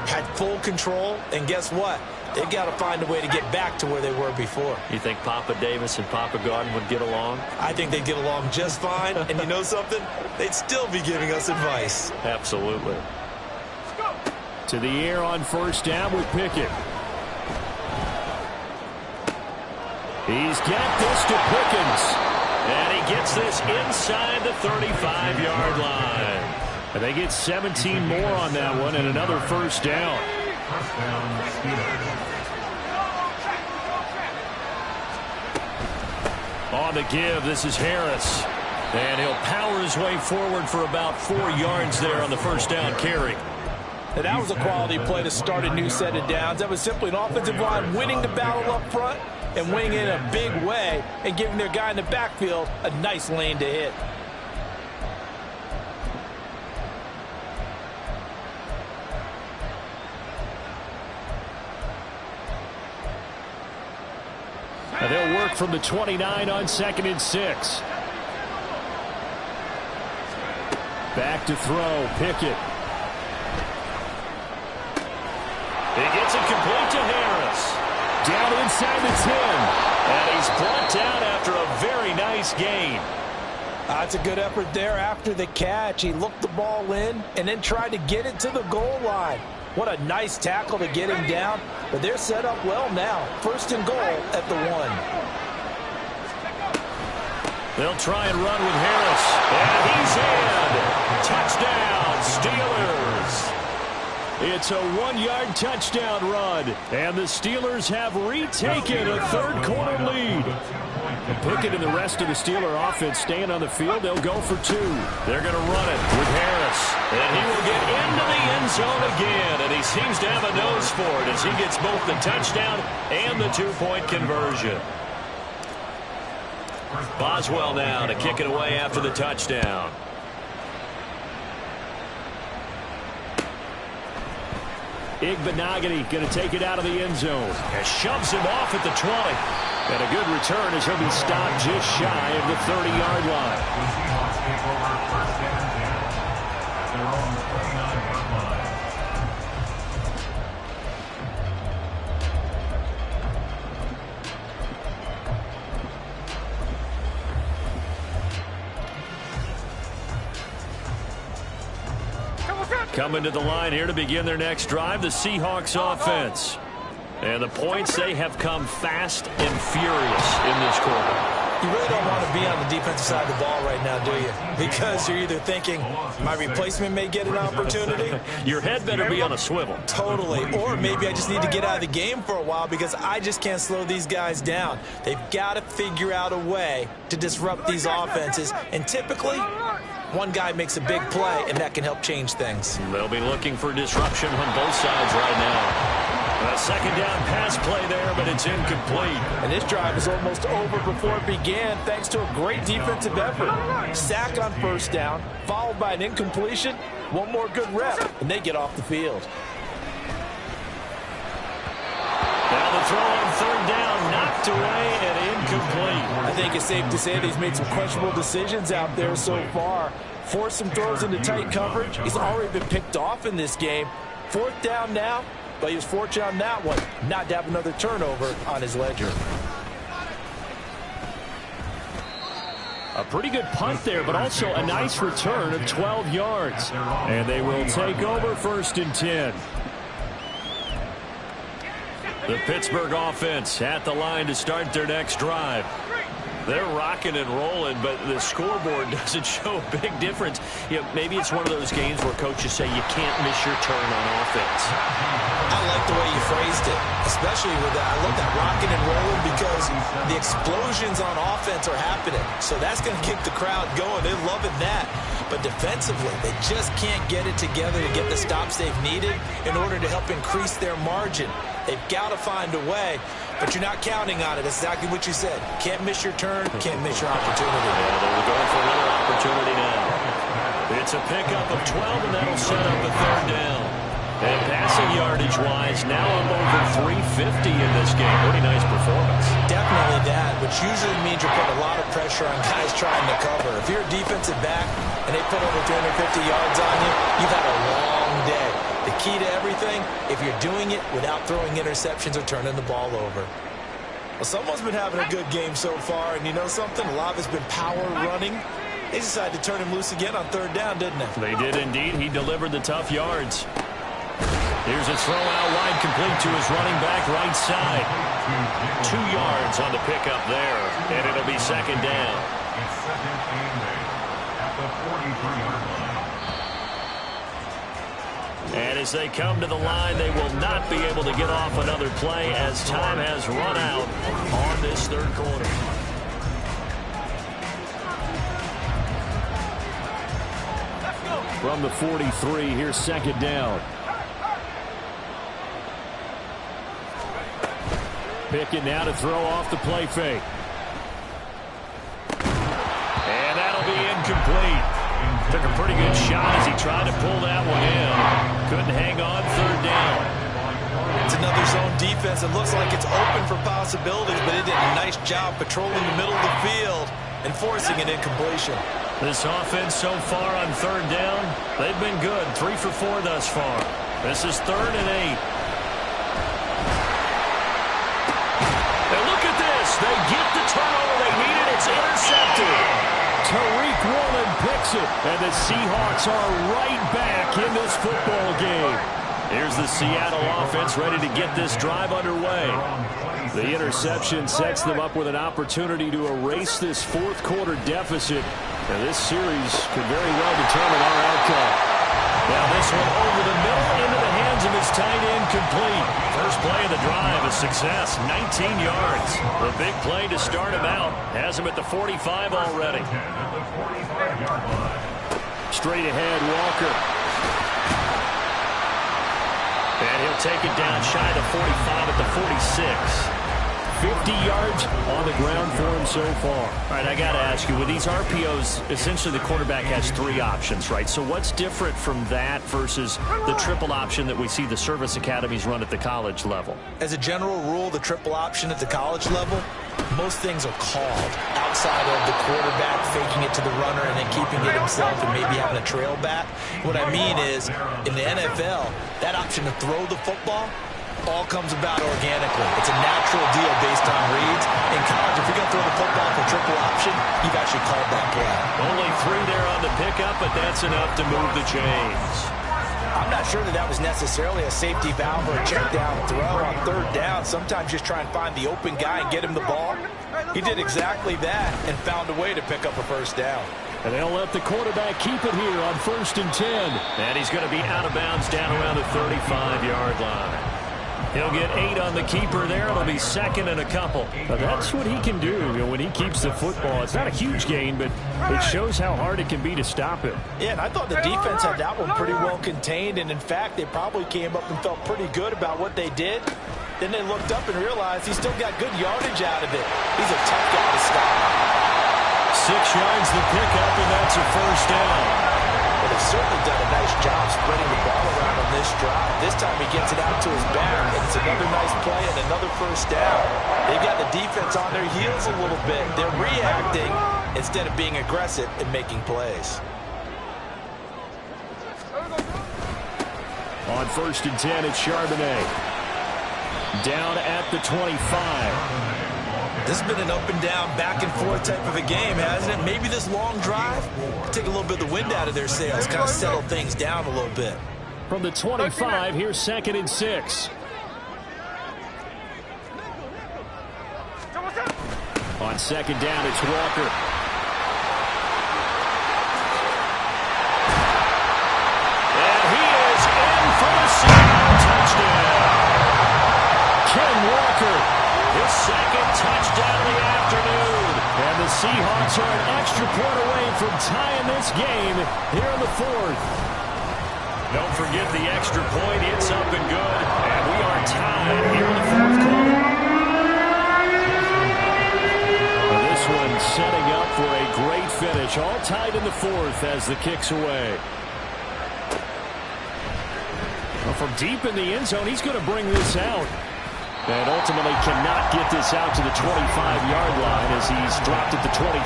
had full control, and guess what? They've got to find a way to get back to where they were before. You think Papa Davis and Papa Garden would get along? I think they'd get along just fine, and you know something? They'd still be giving us advice. Absolutely. To the air on first down with Pickett. He's got this to Pickens. And he gets this inside the 35-yard line. And they get 17 more on that one and another first down. On the give, this is Harris. And he'll power his way forward for about 4 yards there on the first down carry. And that was a quality play to start a new set of downs. That was simply an offensive line winning the battle up front and winning it in a big way and giving their guy in the backfield a nice lane to hit. And they'll work from the 29 on 2nd and 6. Back to throw, Pickett. He gets it complete to Harris. Down inside the 10. And he's brought down after a very nice gain. That's a good effort there after the catch. He looked the ball in and then tried to get it to the goal line. What a nice tackle to get him down. But they're set up well now. First and goal at the 1. They'll try and run with Harris. And he's in. Touchdown, Steelers. It's a 1-yard touchdown run. And the Steelers have retaken a third-quarter lead. Pickett and the rest of the Steeler offense staying on the field. They'll go for 2. They're going to run it with Harris. And he will get into the end zone again. And he seems to have a nose for it as he gets both the touchdown and the 2-point conversion. Boswell now to kick it away after the touchdown. Igbenogany going to take it out of the end zone. And shoves him off at the 20. And a good return as he'll be stopped just shy of the 30-yard line. The Seahawks take over first and 10 at their own 29-yard line. Coming to the line here to begin their next drive, the Seahawks offense. And the points, they have come fast and furious in this quarter. You really don't want to be on the defensive side of the ball right now, do you? Because you're either thinking, my replacement may get an opportunity. Your head better be on a swivel. Totally. Or maybe I just need to get out of the game for a while because I just can't slow these guys down. They've got to figure out a way to disrupt these offenses. And typically, one guy makes a big play, and that can help change things. They'll be looking for disruption on both sides right now. A second down pass play there, but it's incomplete. And this drive is almost over before it began thanks to a great defensive effort. Sack on first down, followed by an incompletion. One more good rep, and they get off the field. Now the throw on third down, knocked away and incomplete. I think it's safe to say that he's made some questionable decisions out there so far. Forced some throws into tight coverage. He's already been picked off in this game. Fourth down now. But he was fortunate on that one, not to have another turnover on his ledger. A pretty good punt there, but also a nice return of 12 yards. And they will take over first and 10. The Pittsburgh offense at the line to start their next drive. They're rocking and rolling, but the scoreboard doesn't show a big difference. You know, maybe it's one of those games where coaches say you can't miss your turn on offense. I like the way you phrased it, especially with that. I love that rocking and rolling because the explosions on offense are happening. So that's going to keep the crowd going. They're loving that. But defensively, they just can't get it together to get the stops they've needed in order to help increase their margin. They've got to find a way, but you're not counting on it. That's exactly what you said. Can't miss your turn, can't miss your opportunity. Yeah, they're going for another opportunity now. It's a pickup of 12, and that'll set up a third down. And passing yardage-wise, now up over 350 in this game. Pretty nice performance. Definitely that, which usually means you're putting a lot of pressure on guys trying to cover. If you're a defensive back and they put over 350 yards on you, you've had a long day. The key to everything, if you're doing it without throwing interceptions or turning the ball over. Well, someone's been having a good game so far, and you know something? A lot of it's been power running. They decided to turn him loose again on third down, didn't they? They did indeed. He delivered the tough yards. Here's a throw out wide, complete to his running back right side. 2 yards on the pickup there, and it'll be second down. It's second and 8 at the 43-yard line. And as they come to the line, they will not be able to get off another play as time has run out on this third quarter. From the 43, here's second down. Pickett now to throw off the play fake. And that'll be incomplete. Took a pretty good shot as he tried to pull that one in. Couldn't hang on third down. It's another zone defense. It looks like it's open for possibilities, but it did a nice job patrolling the middle of the field and forcing an incompletion. This offense so far on third down, they've been good. 3 for 4 thus far. This is 3rd and 8. They get the turnover they needed. It's intercepted. Tariq Woolen picks it, and the Seahawks are right back in this football game. Here's the Seattle offense ready to get this drive underway. The interception sets them up with an opportunity to erase this fourth quarter deficit. And this series could very well determine our outcome. Now this one over the middle into the hands of his tight end, complete. First play of the drive, a success, 19 yards. The big play to start him out has him at the 45 already. Straight ahead, Walker. And he'll take it down shy of the 45 at the 46. 50 yards on the ground for him so far. All right, I got to ask you, with these RPOs, essentially the quarterback has three options, right? So what's different from that versus the triple option that we see the service academies run at the college level? As a general rule, the triple option at the college level, most things are called outside of the quarterback faking it to the runner and then keeping it himself and maybe having a trail back. What I mean is, in the NFL, that option to throw the football all comes about organically. It's a natural deal based on reads. In college, if you're going to throw the football for triple option, you've actually called that play. Only 3 there on the pickup, but that's enough to move the chains. I'm not sure that was necessarily a safety valve or a check down throw on third down. Sometimes just try and find the open guy and get him the ball. He did exactly that and found a way to pick up a first down. And they'll let the quarterback keep it here on 1st and 10. And he's going to be out of bounds down around the 35-yard line. He'll get 8 on the keeper there. It'll be second and a couple. Now that's what he can do, when he keeps the football. It's not a huge gain, but it shows how hard it can be to stop him. Yeah, and I thought the defense had that one pretty well contained, and in fact, they probably came up and felt pretty good about what they did. Then they looked up and realized he still got good yardage out of it. He's a tough guy to stop. 6 yards the pickup, and that's a first down. But they've certainly done a nice job spreading the ball around on this drive. This time he gets it out to his back, and it's another nice play and another first down. They've got the defense on their heels a little bit. They're reacting instead of being aggressive and making plays. On 1st and 10, it's Charbonnet. Down at the 25. This has been an up and down, back and forth type of a game, hasn't it? Maybe this long drive take a little bit of the wind out of their sails, kind of settle things down a little bit. From the 25, here's 2nd and 6. On 2nd down, it's Walker. And he is in for the Seattle touchdown. Ken Walker. His second touchdown of the afternoon. And the Seahawks are an extra point away from tying this game here in the 4th. Don't forget the extra point. It's up and good. And we are tied here in the 4th quarter. Well, this one setting up for a great finish. All tied in the 4th as the kick's away. Well, from deep in the end zone, he's going to bring this out. And ultimately cannot get this out to the 25-yard line as he's dropped at the 23.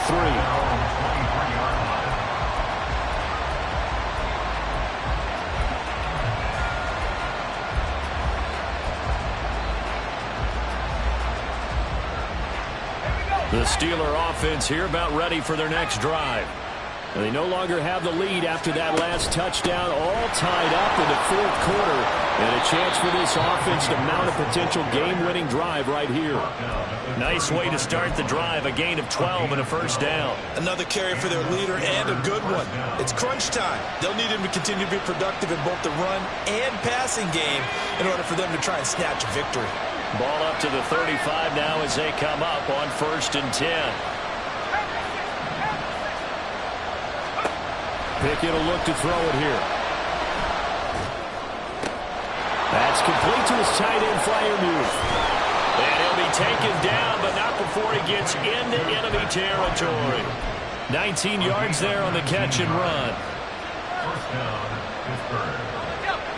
The Steeler offense here about ready for their next drive. And they no longer have the lead after that last touchdown, all tied up in the 4th quarter. And a chance for this offense to mount a potential game-winning drive right here. Nice way to start the drive, a gain of 12 and a first down. Another carry for their leader and a good one. It's crunch time. They'll need him to continue to be productive in both the run and passing game in order for them to try and snatch a victory. Ball up to the 35 now as they come up on 1st and 10. Pickett will look to throw it here. That's complete to his tight end, Freiermuth. And he'll be taken down, but not before he gets into enemy territory. 19 yards there on the catch and run.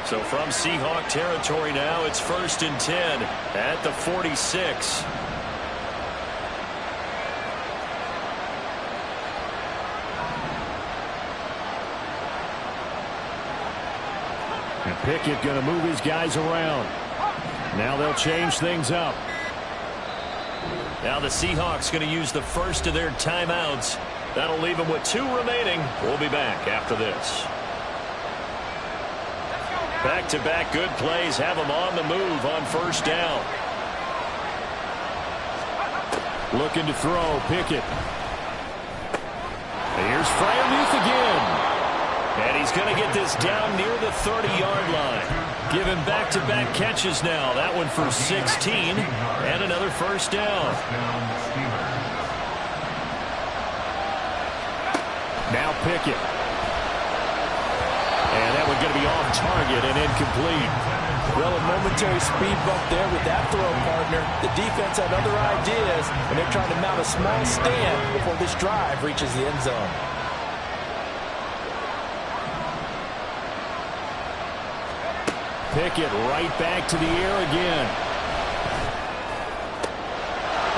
So from Seahawk territory now, it's 1st and 10 at the 46. And Pickett going to move his guys around. Now they'll change things up. Now the Seahawks going to use the first of their timeouts. That'll leave them with 2 remaining. We'll be back after this. Back-to-back good plays have them on the move on first down. Looking to throw, Pickett. Here's Freiermuth again. And he's going to get this down near the 30-yard line. Given back-to-back catches now. That one for 16 and another first down. Now Pickett. And that one going to be off target and incomplete. Well, a momentary speed bump there with that throw, partner. The defense had other ideas, and they're trying to mount a small stand before this drive reaches the end zone. Pickett right back to the air again.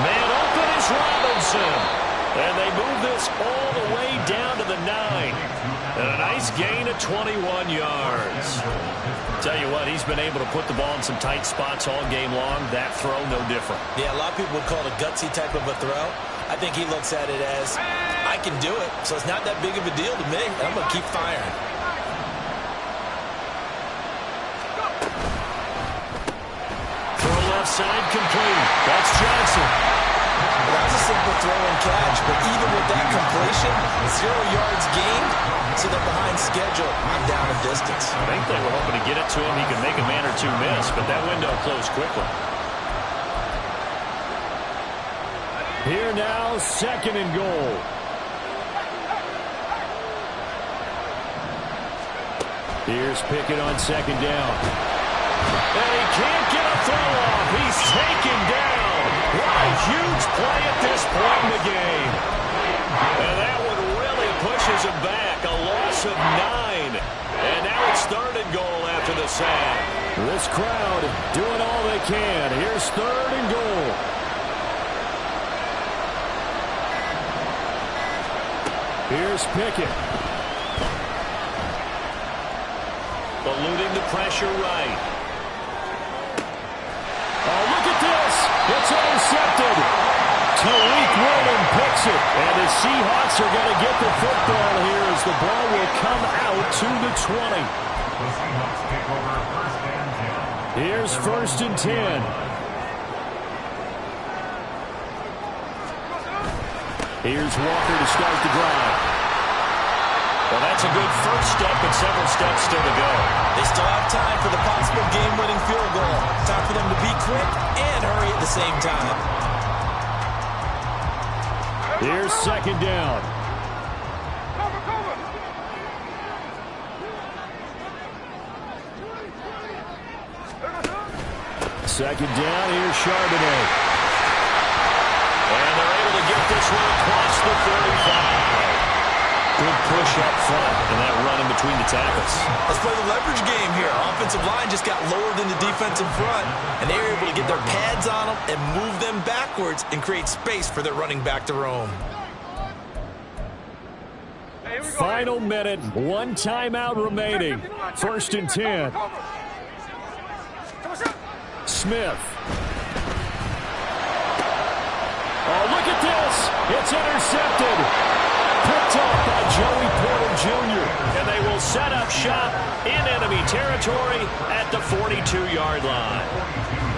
Man open is Robinson. And they move this all the way down to the 9. And a nice gain of 21 yards. Tell you what, he's been able to put the ball in some tight spots all game long. That throw, no different. Yeah, a lot of people would call it a gutsy type of a throw. I think he looks at it as, I can do it, so it's not that big of a deal to me. I'm going to keep firing. Throw left side complete. That's Johnson. That was a simple throw and catch, but even with that completion, 0 yards gained, so they're behind schedule on down and distance. I think they were hoping to get it to him. He could make a man or two miss, but that window closed quickly. Here now, 2nd and goal. Here's Pickett on 2nd down. And he can't get a throw off. He's taken down. What a huge play at this point in the game. And that one really pushes him back. A loss of 9. And now it's 3rd and goal after the sack. This crowd doing all they can. Here's 3rd and goal. Here's Pickett. Eluding the pressure right. Oh, look at this. It's intercepted. Tariq Woolen picks it. And the Seahawks are going to get the football here as the ball will come out to the 20. The Seahawks take over 1st and 10. Here's 1st and 10. Here's Walker to start the drive. Well, that's a good first step, but several steps still to go. They still have time for the possible game-winning field goal. Time for them to be quick and hurry at the same time. Here's 2nd down. Second down, here's Charbonnet. And they're able to get this one across the 35. Good push up front and that run in between the tackles. Let's play the leverage game here. Offensive line just got lower than the defensive front, and they were able to get their pads on them and move them backwards and create space for their running back to roam. Final minute, 1 timeout remaining. 1st and 10. Smith. Oh, look at this. It's intercepted. Picked off by Joey Porter Jr. And they will set up shop in enemy territory at the 42-yard line.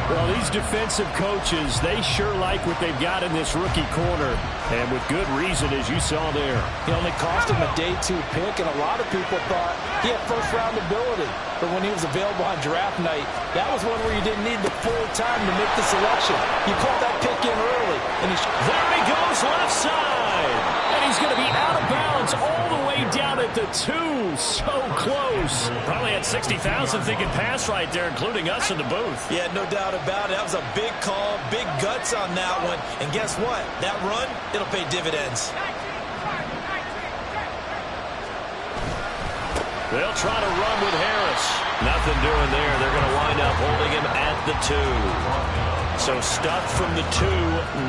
Well, these defensive coaches, they sure like what they've got in this rookie corner. And with good reason, as you saw there. He only cost him a day 2 pick, and a lot of people thought he had first-round ability. But when he was available on draft night, that was one where you didn't need the full time to make the selection. You called that pick in early. And there he goes, left side. And he's going to be out of bounds all the way down at the 2. So close. Probably had 60,000 thinking pass right there, including us in the booth. Yeah, no doubt about it. That was a big call, big guts on that one. And guess what? That run, it'll pay dividends. They'll try to run with Harris. Nothing doing there. They're going to wind up holding him at the 2. So stuck from the 2.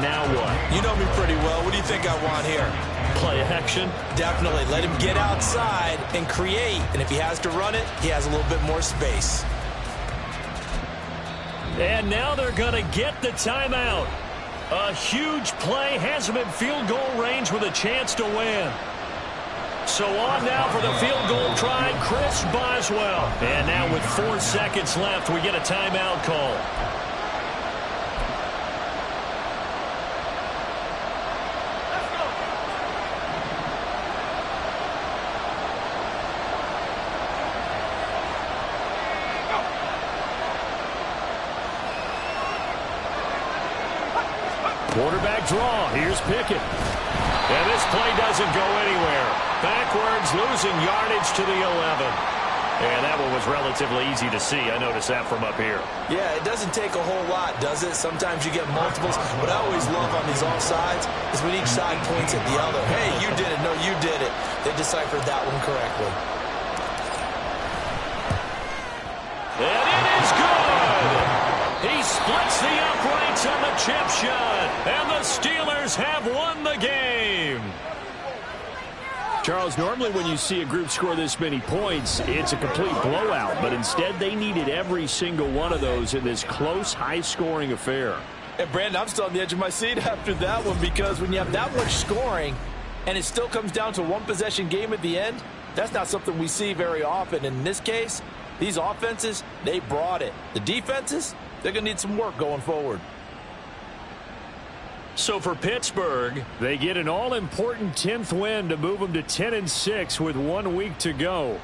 Now what? You know me pretty well. What do you think I want here? Play action? Definitely. Let him get outside and create. And if he has to run it, he has a little bit more space. And now they're going to get the timeout. A huge play has him in field goal range with a chance to win. So on now for the field goal try, Chris Boswell. And now with 4 seconds left, we get a timeout call. Quarterback draw. Here's Pickett. And this play doesn't go anywhere. Backwards, losing yardage to the 11. And that one was relatively easy to see. I noticed that from up here. Yeah, it doesn't take a whole lot, does it? Sometimes you get multiples. What I always love on these offsides is when each side points at the other. Hey, you did it. No, you did it. They deciphered that one correctly. And it is good! He splits the uprights on the chip shot. And the Steelers have won the game. Charles, normally when you see a group score this many points, it's a complete blowout. But instead, they needed every single one of those in this close, high-scoring affair. And, Brandon, I'm still on the edge of my seat after that one because when you have that much scoring and it still comes down to one possession game at the end, that's not something we see very often. And in this case, these offenses, they brought it. The defenses, they're going to need some work going forward. So for Pittsburgh, they get an all-important 10th win to move them to 10-6 with 1 week to go.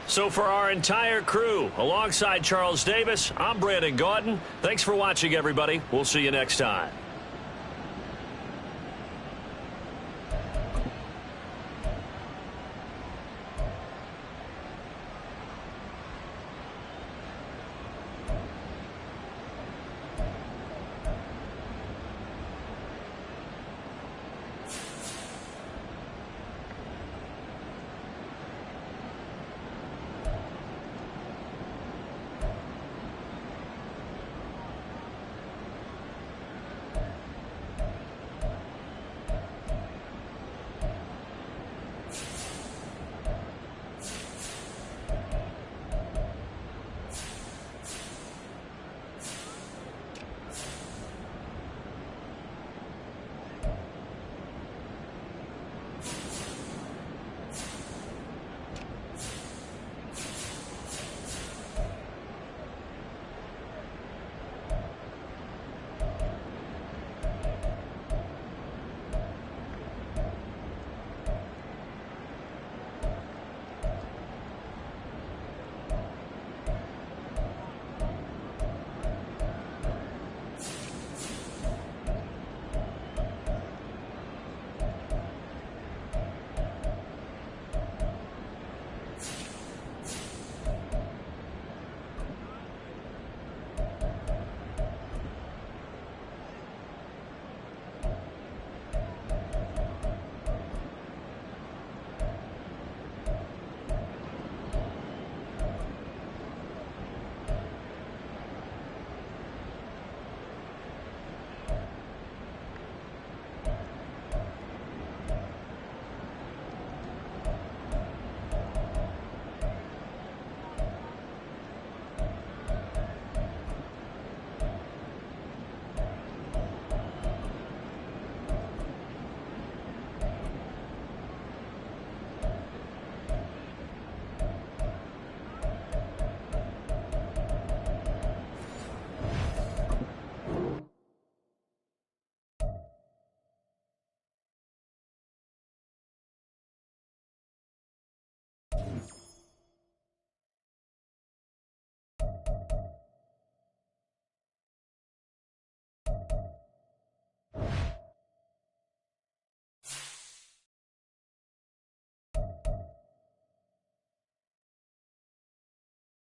So for our entire crew, alongside Charles Davis, I'm Brandon Gaudin. Thanks for watching, everybody. We'll see you next time.